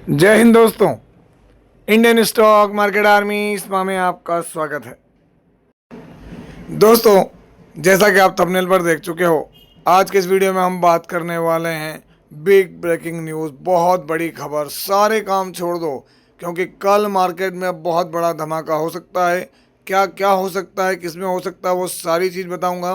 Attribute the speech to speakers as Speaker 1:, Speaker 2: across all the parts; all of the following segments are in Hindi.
Speaker 1: जय हिंद दोस्तों। इंडियन स्टॉक मार्केट आर्मी इसमा में आपका स्वागत है। दोस्तों, जैसा कि आप थंबनेल पर देख चुके हो, आज के इस वीडियो में हम बात करने वाले हैं बिग ब्रेकिंग न्यूज़, बहुत बड़ी खबर। सारे काम छोड़ दो क्योंकि कल मार्केट में बहुत बड़ा धमाका हो सकता है। क्या क्या हो सकता है, किस में हो सकता है, वो सारी चीज़ बताऊंगा।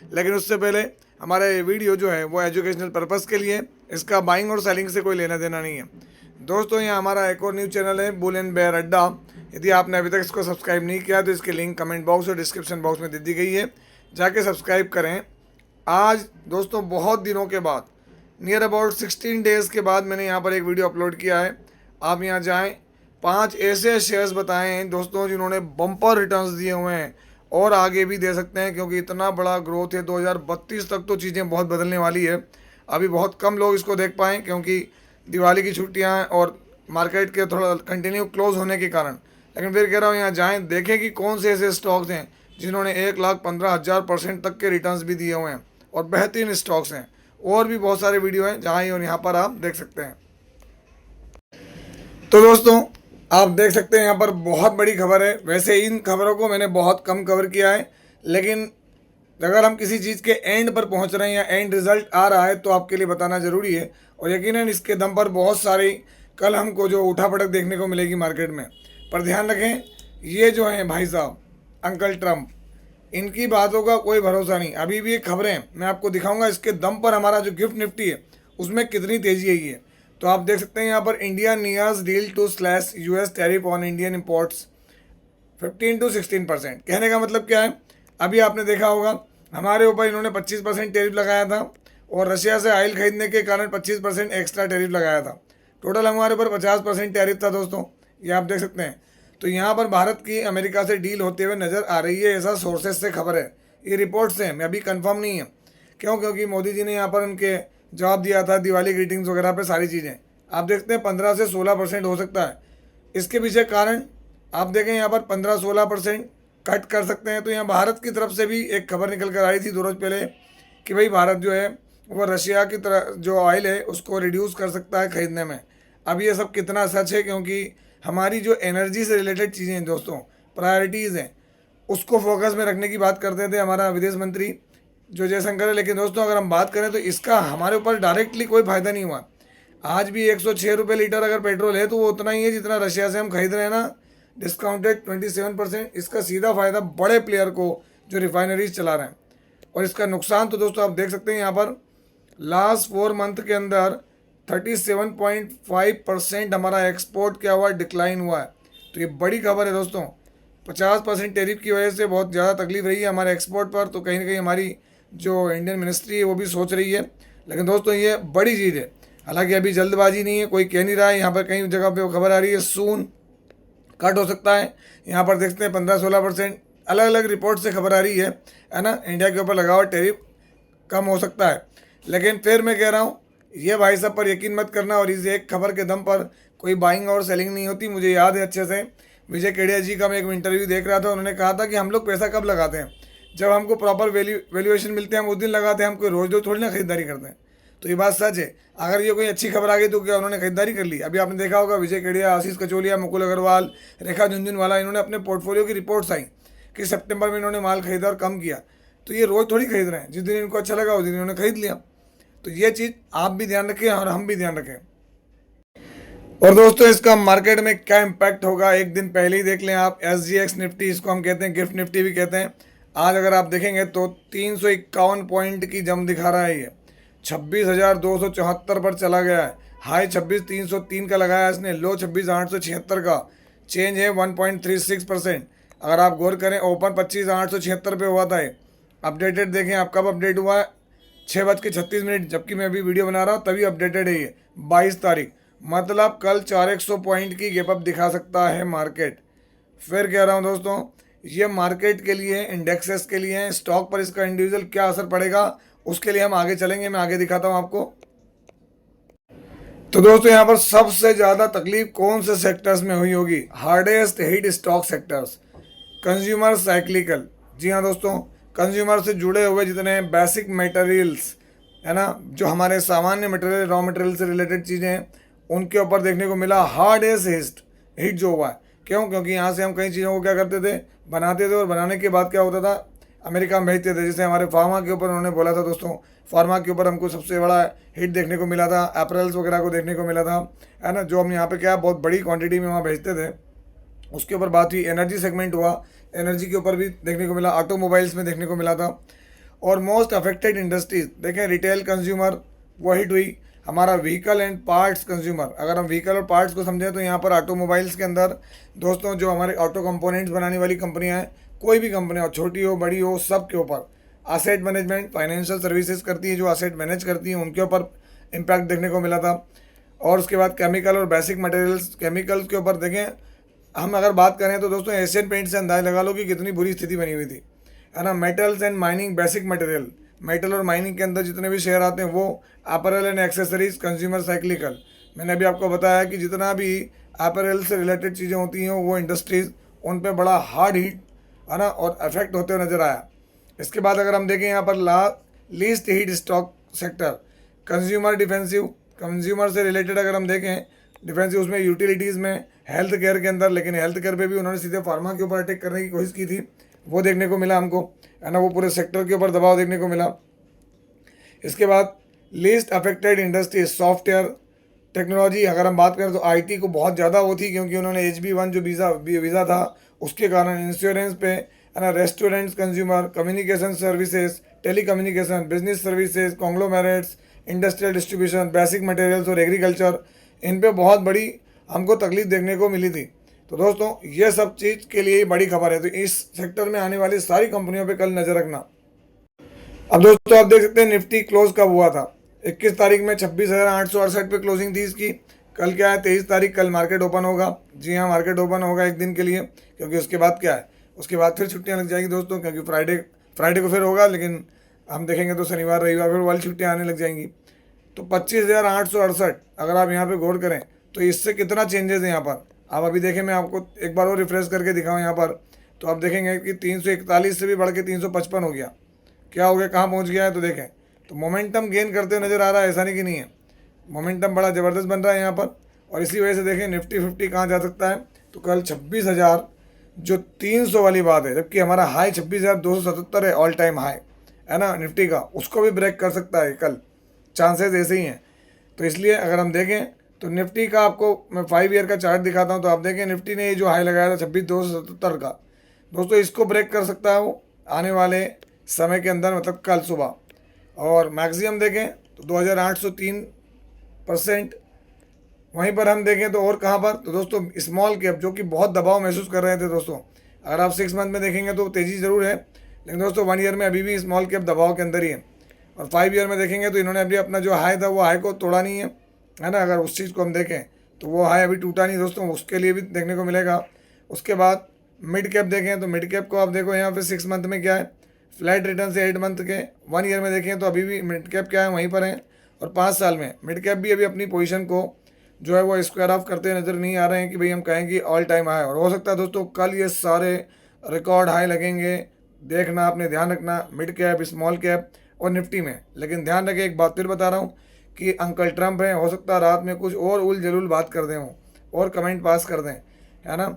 Speaker 1: लेकिन उससे पहले हमारा ये वीडियो जो है वो एजुकेशनल पर्पज़ के लिए, इसका बाइंग और सेलिंग से कोई लेना देना नहीं है। दोस्तों, यहाँ हमारा एक और न्यूज़ चैनल है बुल एंड बेयर अड्डा। यदि आपने अभी तक इसको सब्सक्राइब नहीं किया तो इसकी लिंक कमेंट बॉक्स और डिस्क्रिप्शन बॉक्स में दे दी गई है, जाके सब्सक्राइब करें। आज दोस्तों बहुत दिनों के बाद, नियर अबाउट 16 डेज़ के बाद मैंने यहाँ पर एक वीडियो अपलोड किया है। आप यहाँ जाएँ, 5 ऐसे शेयर्स बताए हैं दोस्तों जिन्होंने बम्पर रिटर्न्स दिए हुए हैं और आगे भी दे सकते हैं, क्योंकि इतना बड़ा ग्रोथ है। 2032 तक तो चीज़ें बहुत बदलने वाली है। अभी बहुत कम लोग इसको देख पाएँ क्योंकि दिवाली की छुट्टियां और मार्केट के थोड़ा कंटिन्यू क्लोज होने के कारण। लेकिन फिर कह रहा हूँ यहाँ जाएं, देखें कि कौन से ऐसे स्टॉक्स हैं जिन्होंने 1,15,000% तक के रिटर्न्स भी दिए हुए हैं और बेहतरीन स्टॉक्स हैं। और भी बहुत सारे वीडियो हैं जहाँ और यहाँ पर आप देख सकते हैं। तो दोस्तों, आप देख सकते हैं यहाँ पर बहुत बड़ी खबर है। वैसे इन खबरों को मैंने बहुत कम कवर किया है, लेकिन अगर हम किसी चीज़ के एंड पर पहुंच रहे हैं या एंड रिजल्ट आ रहा है तो आपके लिए बताना ज़रूरी है। और यकीनन इसके दम पर बहुत सारी कल हमको जो उठापटक देखने को मिलेगी मार्केट में। पर ध्यान रखें, ये जो हैं भाई साहब अंकल ट्रम्प, इनकी बातों का कोई भरोसा नहीं। अभी भी ये खबरें मैं आपको दिखाऊंगा, इसके दम पर हमारा जो गिफ्ट निफ्टी है उसमें कितनी तेज़ी आई है। तो आप देख सकते हैं यहाँ पर India nears deal to slash US tariff on Indian imports 15 to 16%। कहने का मतलब क्या है, अभी आपने देखा होगा हमारे ऊपर इन्होंने 25% टैरिफ लगाया था और रशिया से ऑयल खरीदने के कारण 25% एक्स्ट्रा टैरिफ लगाया था। टोटल हमारे ऊपर 50% टैरिफ था दोस्तों, ये आप देख सकते हैं। तो यहाँ पर भारत की अमेरिका से डील होते हुए नज़र आ रही है, ऐसा सोर्सेज से खबर है। ये रिपोर्ट से है, अभी कंफर्म नहीं है। क्यों? क्योंकि मोदी जी ने यहाँ पर उनके जवाब दिया था दिवाली ग्रीटिंग्स वगैरह पे सारी चीज़ें। आप देखते हैं 15 से 16% हो सकता है। इसके पीछे कारण आप देखें, यहाँ पर 15-16% कट कर सकते हैं। तो यहाँ भारत की तरफ से भी एक खबर निकल कर आई थी 2 रोज़ पहले कि भाई भारत जो है वो रशिया की तरह जो ऑयल है उसको रिड्यूस कर सकता है खरीदने में। अब ये सब कितना सच है, क्योंकि हमारी जो एनर्जी से रिलेटेड चीज़ें हैं दोस्तों, प्रायोरिटीज़ हैं, उसको फोकस में रखने की बात करते थे हमारा विदेश मंत्री जो जयशंकर है। लेकिन दोस्तों, अगर हम बात करें तो इसका हमारे ऊपर डायरेक्टली कोई फ़ायदा नहीं हुआ। आज भी 106 रुपये लीटर अगर पेट्रोल है तो वो उतना ही है जितना रशिया से हम खरीद रहे हैं ना, डिस्काउंटेड 27%। इसका सीधा फ़ायदा बड़े प्लेयर को जो रिफाइनरीज चला रहे हैं। और इसका नुकसान तो दोस्तों आप देख सकते हैं, यहाँ पर लास्ट 4 मंथ के अंदर 37.5% हमारा एक्सपोर्ट क्या हुआ, डिक्लाइन हुआ है। तो ये बड़ी खबर है दोस्तों। 50% टैरिफ की वजह से बहुत ज़्यादा तकलीफ रही है हमारे एक्सपोर्ट पर। तो कहीं ना कहीं हमारी जो इंडियन मिनिस्ट्री है वो भी सोच रही है। लेकिन दोस्तों ये बड़ी चीज़ है। हालांकि अभी जल्दबाजी नहीं है, कोई कह नहीं रहा है। यहाँ पर कई जगह पे वो खबर आ रही है सून कट हो सकता है। यहाँ पर देखते हैं 15-16% अलग अलग रिपोर्ट से खबर आ रही है ना। इंडिया के ऊपर लगा हुआ टैरिफ कम हो सकता है। लेकिन फिर मैं कह रहा हूँ, ये भाई साहब पर यकीन मत करना और इस एक खबर के दम पर कोई बाइंग और सेलिंग नहीं होती। मुझे याद है अच्छे से, विजय केडिया जी का मैं एक इंटरव्यू देख रहा था। उन्होंने कहा था कि हम लोग पैसा कब लगाते हैं, जब हमको प्रॉपर वैल्यूएशन मिलते हैं हम उस दिन लगाते हैं, हम कोई रोज़ रोज थोड़ी ना खरीदारी करते हैं। तो ये बात सच है। अगर ये कोई अच्छी खबर आ गई तो क्या उन्होंने खरीदारी कर ली? अभी आपने देखा होगा विजय केडिया, आशीष कचोलिया, मुकुल अग्रवाल, रेखा झुनझुनवाला, इन्होंने अपने पोर्टफोलियो की रिपोर्ट्स आई कि सितंबर में इन्होंने माल खरीदा और कम किया। तो ये रोज़ थोड़ी खरीद रहे हैं, जिस दिन इनको अच्छा लगा उस दिन इन्होंने खरीद लिया। तो ये चीज़ आप भी ध्यान रखें और हम भी ध्यान रखें। और दोस्तों, इसका मार्केट में क्या इम्पैक्ट होगा एक दिन पहले ही देख लें आप। SGX निफ्टी, इसको हम कहते हैं गिफ्ट निफ्टी भी कहते हैं, आज अगर आप देखेंगे तो 351 पॉइंट की जम दिखा रहा है। ये 26,274 पर चला गया है। हाई 26,303 का लगाया इसने, लो 26,876 का। चेंज है 1.36%। अगर आप गौर करें, ओपन 25,876 पे हुआ था। अपडेटेड देखें आप कब अपडेट हुआ है, 6:36, जबकि मैं अभी वीडियो बना रहा हूँ तभी अपडेटेड है ये 22 तारीख। मतलब कल 400 पॉइंट की गैप अप दिखा सकता है मार्केट। फिर कह रहा हूँ दोस्तों, ये मार्केट के लिए, इंडेक्सेस के लिए, स्टॉक पर इसका इंडिविजुअल क्या असर पड़ेगा उसके लिए हम आगे चलेंगे, मैं आगे दिखाता हूँ आपको। तो दोस्तों, यहाँ पर सबसे ज़्यादा तकलीफ कौन से सेक्टर्स में हुई होगी? Hardest hit stock sectors, consumer cyclical. जी हाँ दोस्तों, कंज्यूमर से जुड़े हुए जितने बेसिक मटेरियल्स है ना, जो हमारे सामान्य मटेरियल, रॉ मटेरियल से रिलेटेड चीज़ें हैं, उनके ऊपर देखने को मिला हार्डेस्ट हिट जो हुआ है। क्यों? क्योंकि यहाँ से हम कई चीज़ों को क्या करते थे, बनाते थे, और बनाने के बाद क्या होता था, अमेरिका में भेजते थे। जैसे हमारे फार्मा के ऊपर उन्होंने बोला था दोस्तों, फार्मा के ऊपर हमको सबसे बड़ा हिट देखने को मिला था, अप्रैल्स वगैरह को देखने को मिला था, है ना, जो हम यहाँ पे क्या बहुत बड़ी क्वांटिटी में वहाँ भेजते थे। उसके ऊपर बात हुई, एनर्जी सेगमेंट हुआ, एनर्जी के ऊपर भी देखने को मिला, ऑटोमोबाइल्स में देखने को मिला था। और मोस्ट अफेक्टेड इंडस्ट्रीज देखें, रिटेल कंज्यूमर वो हिट हुई, हमारा व्हीकल एंड पार्ट्स कंज्यूमर। अगर हम व्हीकल और पार्ट्स को समझें तो यहाँ पर ऑटोमोबाइल्स के अंदर दोस्तों जो हमारे ऑटो कंपोनेंट्स बनाने वाली कंपनियाँ हैं, कोई भी कंपनी हो, छोटी हो बड़ी हो, सब के ऊपर असेट मैनेजमेंट, फाइनेंशियल सर्विसेज करती है, जो असेट मैनेज करती हैं, उनके ऊपर इम्पैक्ट देखने को मिला था। और उसके बाद केमिकल और बेसिक मटेरियल्स, केमिकल्स के ऊपर देखें, हम अगर बात करें तो दोस्तों एशियन पेंट से अंदाजा लगा लो कि कितनी बुरी स्थिति बनी हुई थी, है ना। Metals and mining, basic material, metal और माइनिंग के अंदर जितने भी शेयर आते हैं वो, apparel and accessories, consumer cyclical. मैंने अभी आपको बताया कि जितना भी अपैरल से रिलेटेड चीज़ें होती हैं वो इंडस्ट्रीज़, उन पे बड़ा हार्ड हिट, है ना, और इफेक्ट होते हुए नज़र आया। इसके बाद अगर हम देखें यहाँ पर least heat stock sector, consumer defensive, consumer से रिलेटेड अगर हम देखें डिफेंसिव, उसमें यूटिलिटीज़ में, हेल्थ केयर के अंदर, लेकिन हेल्थ केयर पे भी उन्होंने सीधे फार्मा के ऊपर अटैक करने की कोशिश की थी, वो देखने को मिला हमको, है ना, वो पूरे सेक्टर के ऊपर दबाव देखने को मिला। इसके बाद least affected industry software technology, अगर हम बात करें तो आईटी को बहुत ज़्यादा वो थी, क्योंकि उन्होंने HB1 जो वीज़ा था उसके कारण, इंश्योरेंस पे, है ना, restaurants, consumer, communication services, telecommunication, business services, conglomerates, industrial distribution, basic materials और एग्रीकल्चर, इन पे बहुत बड़ी हमको तकलीफ देखने को मिली थी। तो दोस्तों ये सब चीज़ के लिए बड़ी खबर है, तो इस सेक्टर में आने वाली सारी कंपनियों पे कल नज़र रखना। अब दोस्तों आप देख सकते हैं निफ्टी क्लोज कब हुआ था, 21 तारीख में 26,868 पे क्लोजिंग थी इसकी। कल क्या है, 23 तारीख, कल मार्केट ओपन होगा। जी हाँ, मार्केट ओपन होगा एक दिन के लिए, क्योंकि उसके बाद क्या है, उसके बाद फिर छुट्टियाँ लग जाएगी दोस्तों, क्योंकि फ्राइडे को फिर होगा, लेकिन हम देखेंगे तो शनिवार रविवार फिर वाली छुट्टियाँ आने लग जाएंगी। तो 25,868 अगर आप यहाँ पे गौर करें तो इससे कितना चेंजेस है यहाँ पर, आप अभी देखें, मैं आपको एक बार और रिफ्रेश करके दिखाऊँ यहाँ पर, तो आप देखेंगे कि 341 से भी बढ़ के 355 हो गया। क्या हो गया, कहाँ पहुँच गया है, तो देखें तो मोमेंटम गेन करते हुए नज़र आ रहा है, ऐसा नहीं कि नहीं है, मोमेंटम बड़ा ज़बरदस्त बन रहा है यहाँ पर। और इसी वजह से देखें निफ्टी 50 कहाँ जा सकता है, तो कल 26,000 जो 300 वाली बात है, जबकि हमारा हाई 26,277 है, ऑल टाइम हाई, है ना, निफ्टी का, उसको भी ब्रेक कर सकता है कल, चांसेस ऐसे ही हैं। तो इसलिए अगर हम देखें तो निफ्टी का आपको मैं 5 ईयर का चार्ट दिखाता हूं, तो आप देखें निफ्टी ने ये जो हाई लगाया था 26,277 का, दोस्तों इसको ब्रेक कर सकता है वो आने वाले समय के अंदर, मतलब कल सुबह। और मैक्सिमम देखें तो 2,803%। वहीं पर हम देखें तो और कहाँ पर, तो दोस्तों स्मॉल कैप जो कि बहुत दबाव महसूस कर रहे थे दोस्तों, अगर आप 6 मंथ में देखेंगे तो तेज़ी ज़रूर है, लेकिन दोस्तों 1 ईयर में अभी भी स्मॉल कैप दबाव के अंदर ही है। और 5 ईयर में देखेंगे तो इन्होंने अभी अपना जो हाई था वो हाई को तोड़ा नहीं है ना, अगर उस चीज़ को हम देखें तो वो हाई अभी टूटा नहीं दोस्तों, उसके लिए भी देखने को मिलेगा। उसके बाद मिड कैप देखें तो मिड कैप को आप देखो यहाँ पे 6 मंथ में क्या है, फ्लैट रिटर्न से 8 मंथ के। 1 ईयर में देखें तो अभी भी मिड कैप क्या है, वहीं पर है। और 5 साल में मिड कैप भी अभी अपनी पोजीशन को जो है वो स्क्वायर ऑफ करते नज़र नहीं आ रहे हैं कि भाई हम कहें कि ऑल टाइम हाई। और हो सकता है दोस्तों कल ये सारे रिकॉर्ड हाई लगेंगे, देखना, आपने ध्यान रखना मिड कैप, स्मॉल कैप और निफ्टी में। लेकिन ध्यान रखें, एक बात फिर बता रहा हूँ कि अंकल ट्रंप हैं, हो सकता है रात में कुछ और उल जलूल बात कर दें वो, और कमेंट पास कर दें, है ना,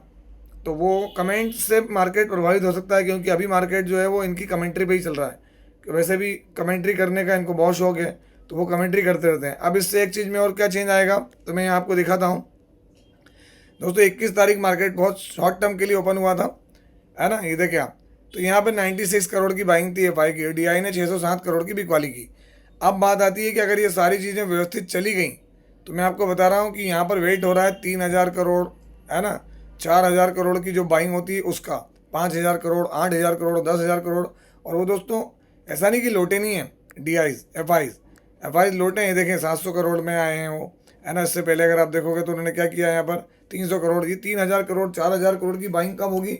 Speaker 1: तो वो कमेंट से मार्केट प्रभावित हो सकता है, क्योंकि अभी मार्केट जो है वो इनकी कमेंट्री पे ही चल रहा है, कि वैसे भी कमेंट्री करने का इनको बहुत शौक है, तो वो कमेंट्री करते रहते हैं। अब इससे एक चीज़ में और क्या चेंज आएगा तो मैं आपको दिखाता हूँ दोस्तों। 21 तारीख मार्केट बहुत शॉर्ट टर्म के लिए ओपन हुआ था, है ना, ये देखें आप, तो यहाँ पे 96 करोड़ की बाइंग थी एफआई की, डीआई ने 607 करोड़ की बिकवाली की। अब बात आती है कि अगर ये सारी चीज़ें व्यवस्थित चली गई तो मैं आपको बता रहा हूँ कि यहाँ पर वेट हो रहा है 3,000 करोड़, है ना, 4,000 करोड़ की जो बाइंग होती है उसका, 5,000 करोड़, 8,000 करोड़, 10,000 करोड़। और वो दोस्तों ऐसा नहीं कि लोटे नहीं हैं डीआईज, एफआईज लोटे हैं, ये देखें 700 करोड़ में आए हैं वो, है ना। इससे पहले अगर आप देखोगे तो उन्होंने क्या किया यहाँ पर 300 करोड़, ये 3,000 करोड़, 4,000 करोड़ की बाइंग कब होगी,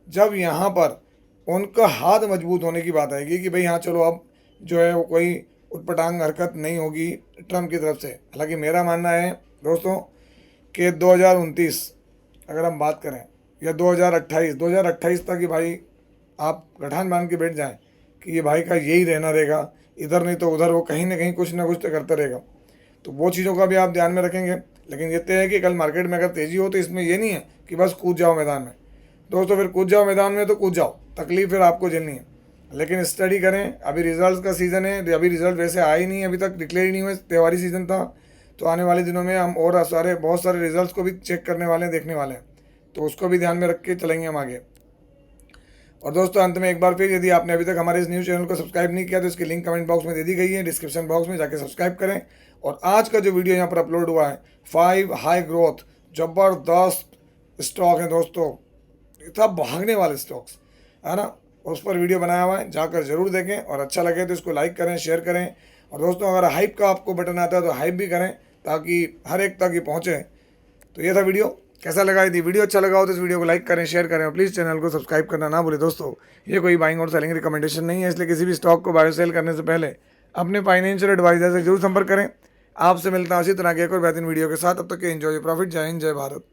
Speaker 1: जब यहाँ पर उनका हाथ मजबूत होने की बात आएगी कि भाई हाँ चलो अब जो है वो कोई उटपटांग हरकत नहीं होगी ट्रम्प की तरफ से। हालांकि मेरा मानना है दोस्तों कि 2029 अगर हम बात करें, या 2028 तक कि भाई आप गठान बांध के बैठ जाएं कि ये भाई का यही रहना रहेगा, इधर नहीं तो उधर वो कहीं ना कहीं कुछ ना कुछ तो करता रहेगा। तो वो चीज़ों का भी आप ध्यान में रखेंगे। लेकिन ये है कि कल मार्केट में अगर तेज़ी हो तो इसमें ये नहीं है कि बस कूद जाओ मैदान में दोस्तों, फिर कूद जाओ मैदान में तो कूद जाओ, तकलीफ फिर आपको झेलनी है। लेकिन स्टडी करें, अभी रिजल्ट का सीज़न है, अभी रिजल्ट वैसे आए ही नहीं, अभी तक डिक्लेयर ही नहीं हुए, त्योहारी सीज़न था, तो आने वाले दिनों में हम और बहुत सारे रिजल्ट्स को भी चेक करने वाले हैं, देखने वाले हैं, तो उसको भी ध्यान में रख के चलेंगे हम आगे। और दोस्तों अंत में एक बार फिर, यदि आपने अभी तक हमारे इस न्यूज़ चैनल को सब्सक्राइब नहीं किया तो इसकी लिंक कमेंट बॉक्स में दे दी गई है, डिस्क्रिप्शन बॉक्स में जाके सब्सक्राइब करें। और आज का जो वीडियो यहाँ पर अपलोड हुआ है, 5 हाई ग्रोथ ज़बरदस्त स्टॉक है दोस्तों, इतना भागने वाले स्टॉक्स है ना, उस पर वीडियो बनाया हुआ है, जाकर जरूर देखें। और अच्छा लगे तो इसको लाइक करें, शेयर करें। और दोस्तों अगर हाइप का आपको बटन आता है तो हाइप भी करें, ताकि हर एक तक ये पहुँचे। तो ये था वीडियो, कैसा लगा? यदि वीडियो अच्छा लगा हो तो इस वीडियो को लाइक करें, शेयर करें और प्लीज़ चैनल को सब्सक्राइब करना ना भूलें। दोस्तों ये कोई बाइंग और सेलिंग रिकमेंडेशन नहीं है, इसलिए किसी भी स्टॉक को बाय सेल करने से पहले अपने फाइनेंशियल एडवाइजर से जरूर संपर्क करें। आपसे मिलता हूं इसी तरह के एक और बेहतरीन वीडियो के साथ, अब तक के एंजॉय प्रॉफिट। जय हिंद, जय भारत।